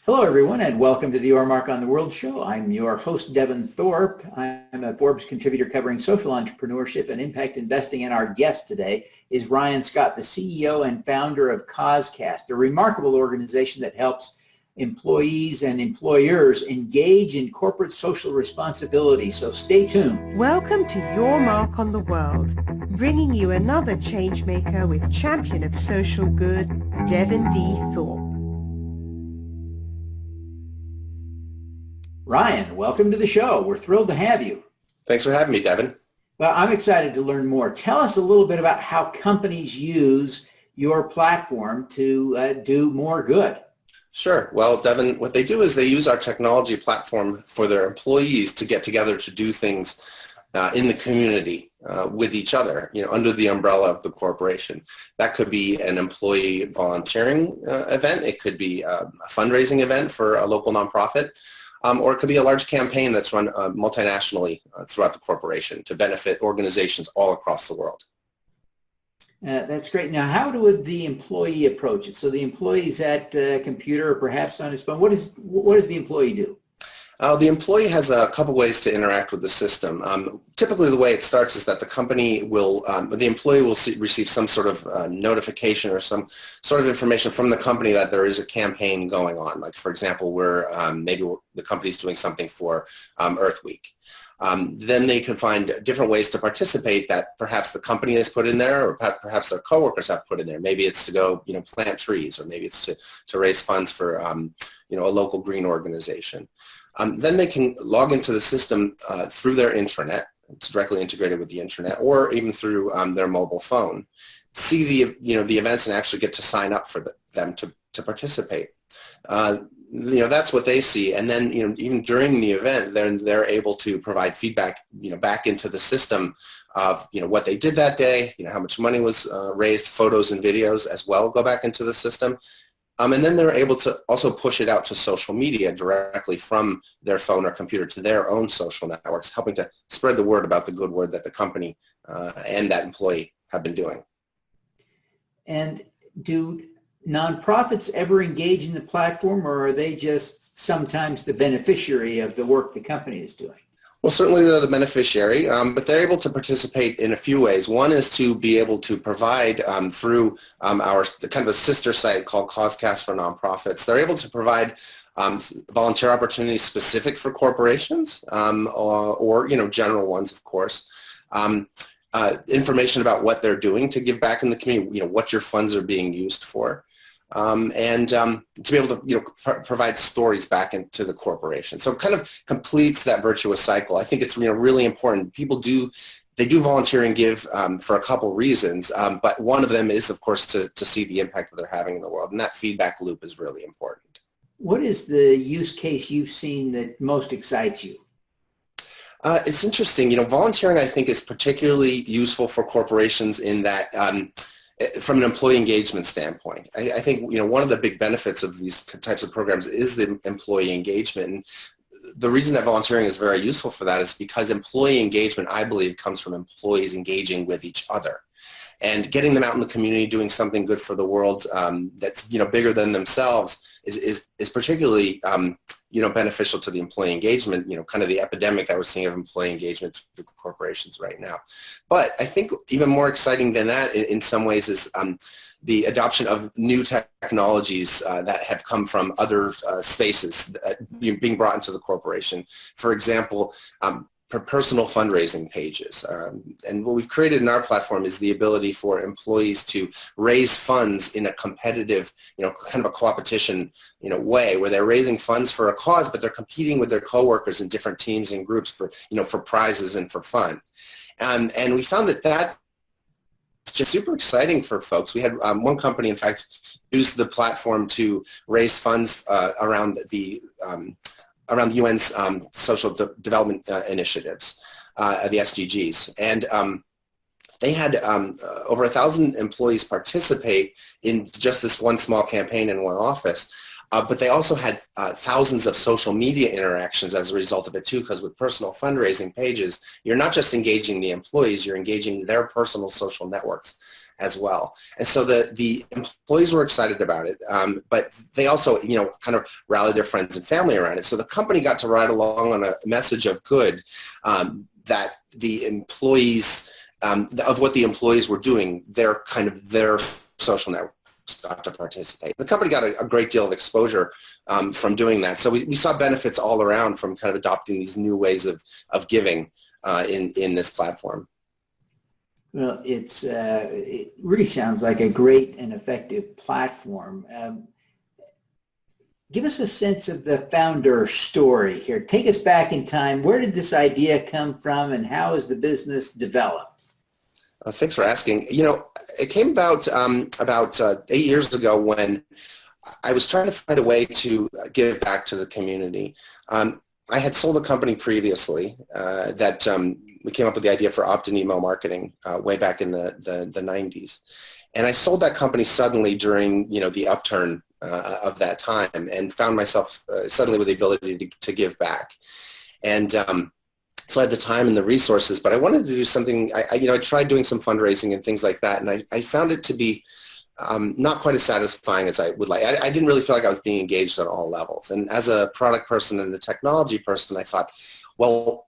Hello, everyone, and welcome to the Your Mark on the World show. I'm your host, Devin Thorpe. I'm a Forbes contributor covering social entrepreneurship and impact investing, and our guest today is Ryan Scott, the CEO and founder of Causecast, a remarkable organization that helps employees and employers engage in corporate social responsibility. So stay tuned. Welcome to Your Mark on the World, bringing you another changemaker with champion of social good, Devin D. Thorpe. Ryan, welcome to the show. We're thrilled to have you. Thanks for having me, Devin. Well, I'm excited to learn more. Tell us a little bit about how companies use your platform to do more good. Sure. Well, Devin, what they do is they use our technology platform for their employees to get together to do things in the community with each other, under the umbrella of the corporation. That could be an employee volunteering event. It could be a fundraising event for a local nonprofit. Or it could be a large campaign that's run multinationally throughout the corporation to benefit organizations all across the world. That's great. Now, how would the employee approach it? So the employee's at a computer or perhaps on his phone. What does the employee do? The employee has a couple ways to interact with the system. Typically, the way it starts is that the employee will receive some sort of notification or some sort of information from the company that there is a campaign going on. Like, for example, maybe the company's doing something for Earth Week. Then they can find different ways to participate that perhaps the company has put in there, or perhaps their coworkers have put in there. Maybe it's to go, plant trees, or maybe it's to raise funds for, a local green organization. Then they can log into the system through their intranet. It's directly integrated with the intranet, or even through their mobile phone. See the events and actually get to sign up for them to participate. That's what they see, and then even during the event, they're able to provide feedback back into the system of what they did that day, how much money was raised, photos and videos as well go back into the system. And then they're able to also push it out to social media directly from their phone or computer to their own social networks, helping to spread the word about the good word that the company and that employee have been doing. And do nonprofits ever engage in the platform, or are they just sometimes the beneficiary of the work the company is doing? Well, certainly they're the beneficiary, but they're able to participate in a few ways. One is to be able to provide through our kind of a sister site called Causecast for nonprofits. They're able to provide volunteer opportunities specific for corporations or general ones, of course. Information about what they're doing to give back in the community, what your funds are being used for. And to be able to provide stories back into the corporation. So it kind of completes that virtuous cycle. I think it's really important. People do volunteer and give for a couple reasons, but one of them is, of course, to see the impact that they're having in the world, and that feedback loop is really important. What is the use case you've seen that most excites you? It's interesting. Volunteering, I think, is particularly useful for corporations in that from an employee engagement standpoint. I think one of the big benefits of these types of programs is the employee engagement. And the reason that volunteering is very useful for that is because employee engagement, I believe, comes from employees engaging with each other. And getting them out in the community doing something good for the world that's bigger than themselves is particularly beneficial to the employee engagement, kind of the epidemic that we're seeing of employee engagement through corporations right now. But I think even more exciting than that in some ways is the adoption of new technologies that have come from other spaces being brought into the corporation. For example, personal fundraising pages. And what we've created in our platform is the ability for employees to raise funds in a competitive, kind of a competition, way where they're raising funds for a cause, but they're competing with their coworkers in different teams and groups for prizes and for fun. And we found that that's just super exciting for folks. We had one company, in fact, use the platform to raise funds around the UN's social development initiatives, the SDGs. And they had over 1,000 employees participate in just this one small campaign in one office. But they also had thousands of social media interactions as a result of it too, because with personal fundraising pages, you're not just engaging the employees, you're engaging their personal social networks as well. And so the employees were excited about it, but they also, kind of rallied their friends and family around it. So the company got to ride along on a message of good, that the employees, of what the employees were doing, their social network got to participate. The company got a great deal of exposure from doing that. So we saw benefits all around from kind of adopting these new ways of giving in this platform. Well, it really sounds like a great and effective platform. Give us a sense of the founder story here. Take us back in time. Where did this idea come from, and how has the business developed? Thanks for asking. It came about 8 years ago when I was trying to find a way to give back to the community. I had sold a company previously that we came up with the idea for opt-in email marketing way back in the 90s. And I sold that company suddenly during the upturn of that time, and found myself suddenly with the ability to give back. And so I had the time and the resources, but I wanted to do something. I tried doing some fundraising and things like that, and I found it to be not quite as satisfying as I would like. I didn't really feel like I was being engaged on all levels. And as a product person and a technology person, I thought, well,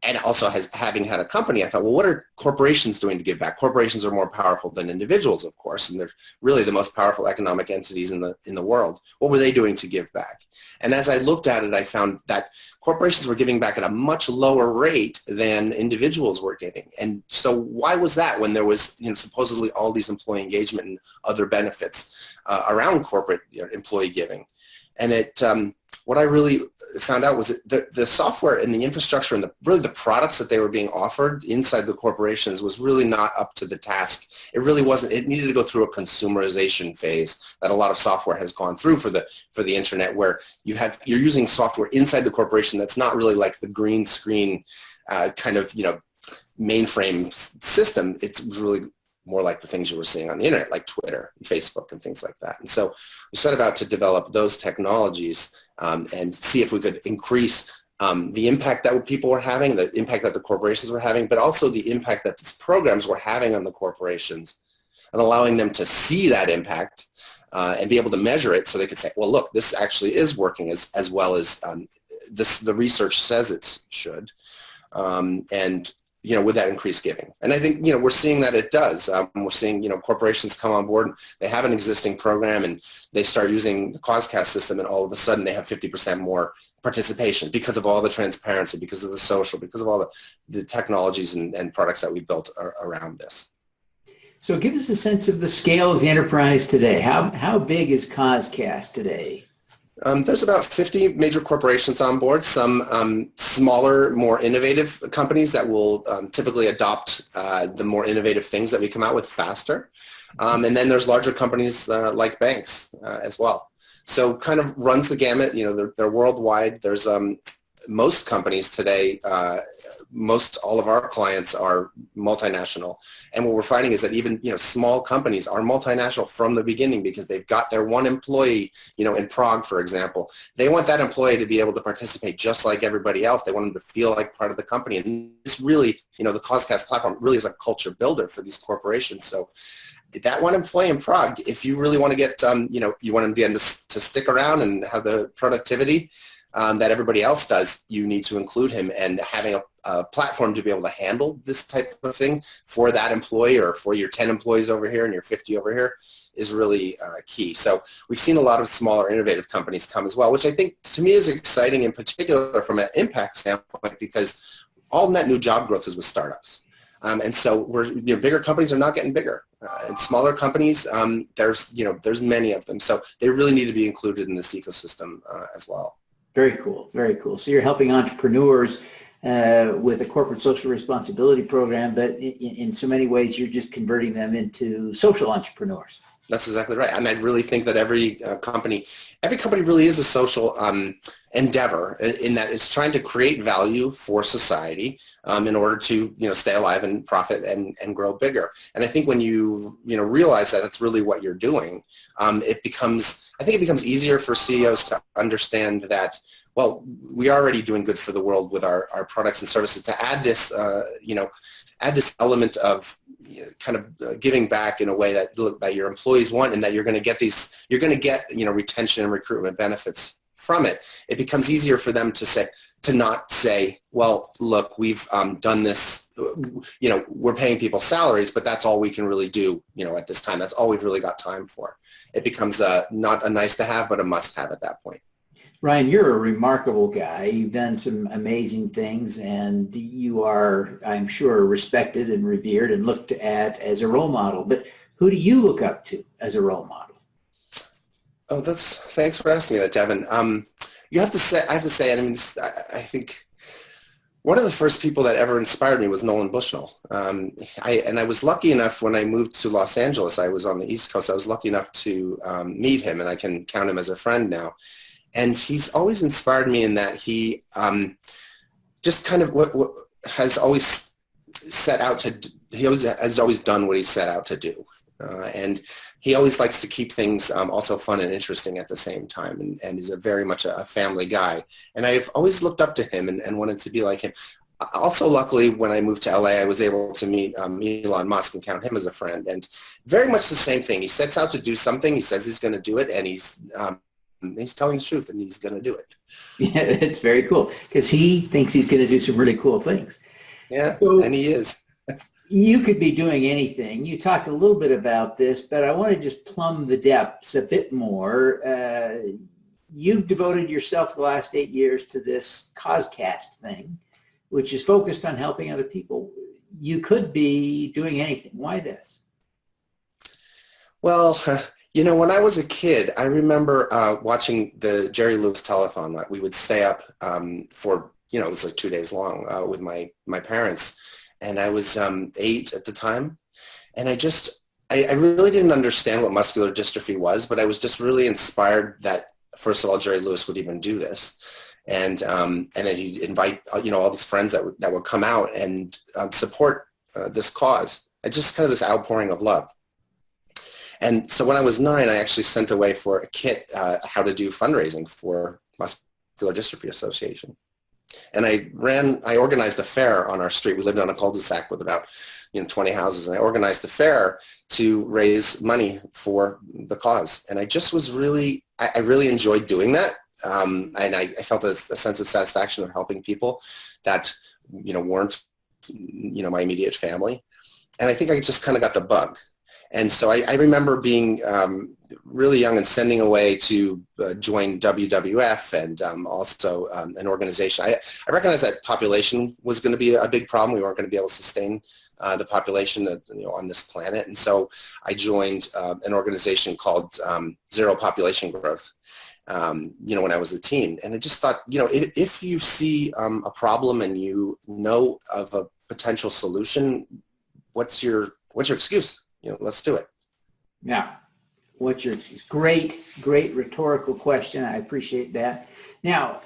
and also having had a company, I thought, well, what are corporations doing to give back? Corporations are more powerful than individuals, of course, and they're really the most powerful economic entities in the world. What were they doing to give back? And as I looked at it, I found that corporations were giving back at a much lower rate than individuals were giving. And so why was that when there was supposedly all these employee engagement and other benefits around corporate employee giving? And what I really found out was that the software and the infrastructure and really the products that they were being offered inside the corporations was really not up to the task. It really wasn't. It needed to go through a consumerization phase that a lot of software has gone through for the internet, where you're using software inside the corporation that's not really like the green screen mainframe system. It's really more like the things you were seeing on the internet, like Twitter and Facebook and things like that. And so we set about to develop those technologies and see if we could increase the impact that people were having, the impact that the corporations were having, but also the impact that these programs were having on the corporations, and allowing them to see that impact and be able to measure it, so they could say, well, look, this actually is working as well as the research says it should. And with that increased giving. And I think, we're seeing that it does. We're seeing, corporations come on board, they have an existing program, and they start using the Causecast system, and all of a sudden they have 50% more participation because of all the transparency, because of the social, because of all the technologies and products that we built around this. So give us a sense of the scale of the enterprise today. How big is Causecast today? There's about 50 major corporations on board, some smaller, more innovative companies that will typically adopt the more innovative things that we come out with faster. And then there's larger companies like banks as well. So kind of runs the gamut. They're worldwide. There's most companies today, most all of our clients are multinational. And what we're finding is that even, small companies are multinational from the beginning, because they've got their one employee, in Prague, for example. They want that employee to be able to participate just like everybody else. They want them to feel like part of the company. And this really, the Causecast platform really is a culture builder for these corporations. So that one employee in Prague, if you really want to get, you want them to stick around and have the productivity that everybody else does, you need to include him. And having a platform to be able to handle this type of thing for that employee, or for your 10 employees over here and your 50 over here, is really key. So we've seen a lot of smaller innovative companies come as well, which I think to me is exciting, in particular from an impact standpoint, because all net new job growth is with startups. And so bigger companies are not getting bigger. And smaller companies, there's many of them. So they really need to be included in this ecosystem as well. Very cool. Very cool. So you're helping entrepreneurs with a corporate social responsibility program, but in so many ways, you're just converting them into social entrepreneurs. That's exactly right. And I really think that every company really is a social endeavor, in that it's trying to create value for society in order to stay alive and profit and grow bigger. And I think when you realize that that's really what you're doing, it becomes easier for CEOs to understand that well, we are already doing good for the world with our products and services. To add this, add this element of kind of giving back in a way that your employees want, and that you're going to get retention and recruitment benefits from it. It becomes easier for them to not say, well, look, we've done this, we're paying people salaries, but that's all we can really do, at this time. That's all we've really got time for. It becomes not a nice to have, but a must have at that point. Ryan, you're a remarkable guy. You've done some amazing things, and you are, I'm sure, respected and revered and looked at as a role model. But who do you look up to as a role model? Oh, thanks for asking me that, Devin. I have to say, I think one of the first people that ever inspired me was Nolan Bushnell. I was lucky enough when I moved to Los Angeles, I was on the East Coast, I was lucky enough to meet him, and I can count him as a friend now. And he's always inspired me in that he just kind of what has always set out to, has always done what he set out to do. And he always likes to keep things also fun and interesting at the same time, and is very much a family guy. And I've always looked up to him and wanted to be like him. Also, luckily, when I moved to LA, I was able to meet Elon Musk and count him as a friend. And very much the same thing. He sets out to do something. He says he's going to do it, and he's telling the truth, and he's going to do it. Yeah, it's very cool because he thinks he's going to do some really cool things. Yeah, so, and he is. You could be doing anything. You talked a little bit about this, but I want to just plumb the depths a bit more. You've devoted yourself the last 8 years to this Causecast thing, which is focused on helping other people. You could be doing anything. Why this? Well, when I was a kid, I remember watching the Jerry Lewis telethon. We would stay up for, it was like 2 days long with my parents. And I was 8 at the time. And I really didn't understand what muscular dystrophy was, but I was just really inspired that, first of all, Jerry Lewis would even do this. And then he'd invite, all these friends that would come out and support this cause. It's just kind of this outpouring of love. And so when I was 9, I actually sent away for a kit, how to do fundraising for Muscular Dystrophy Association. And I organized a fair on our street. We lived on a cul-de-sac with about 20 houses, and I organized a fair to raise money for the cause. And I just was I really enjoyed doing that. And I felt a sense of satisfaction of helping people that, weren't, my immediate family. And I think I just kind of got the bug. And so I remember being really young and sending away to join WWF and also an organization. I recognized that population was going to be a big problem. We weren't going to be able to sustain the population on this planet. And so I joined an organization called Zero Population Growth, when I was a teen. And I just thought, if you see a problem and you know of a potential solution, what's your excuse? Let's do it. Now, what's your excuse? Great rhetorical question. I appreciate that. Now,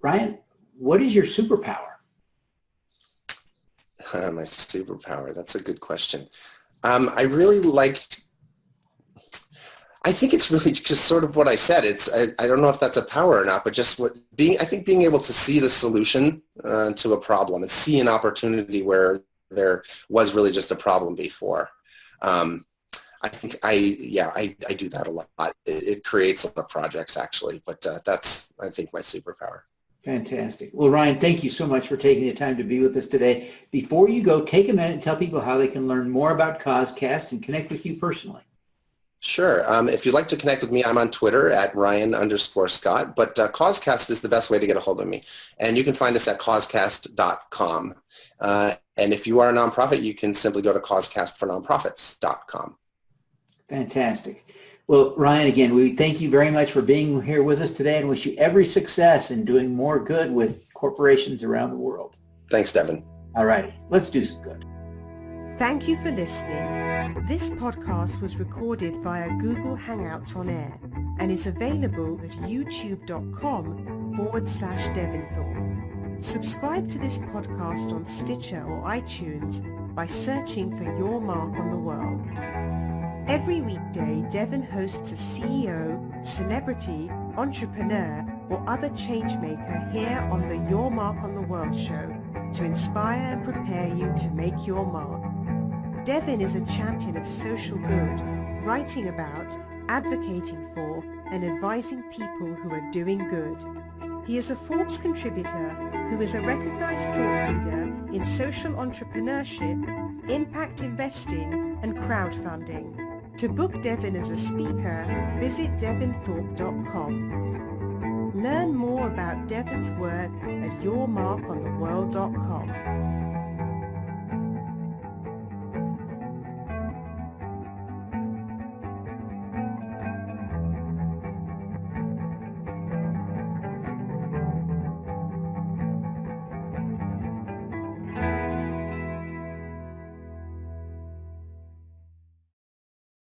Ryan, what is your superpower? My superpower, that's a good question. I really I think it's really just sort of what I said. I don't know if that's a power or not, but just I think being able to see the solution to a problem and see an opportunity where there was really just a problem before. I think I do that a lot. It creates a lot of projects actually, but that's, I think, my superpower. Fantastic. Well, Ryan, thank you so much for taking the time to be with us today. Before you go, take a minute and tell people how they can learn more about Causecast and connect with you personally. Sure. If you'd like to connect with me, I'm on Twitter at Ryan_Scott, but Causecast is the best way to get a hold of me. And you can find us at causecast.com. And if you are a nonprofit, you can simply go to causecastfornonprofits.com. Fantastic. Well, Ryan, again, we thank you very much for being here with us today and wish you every success in doing more good with corporations around the world. Thanks, Devin. All righty. Let's do some good. Thank you for listening. This podcast was recorded via Google Hangouts on Air and is available at youtube.com/Devin Thorpe. Subscribe to this podcast on Stitcher or iTunes by searching for Your Mark on the World. Every weekday, Devin hosts a CEO, celebrity, entrepreneur, or other changemaker here on the Your Mark on the World show to inspire and prepare you to make your mark. Devin is a champion of social good, writing about, advocating for, and advising people who are doing good. He is a Forbes contributor who is a recognized thought leader in social entrepreneurship, impact investing, and crowdfunding. To book Devin as a speaker, visit devinthorpe.com. Learn more about Devin's work at yourmarkontheworld.com.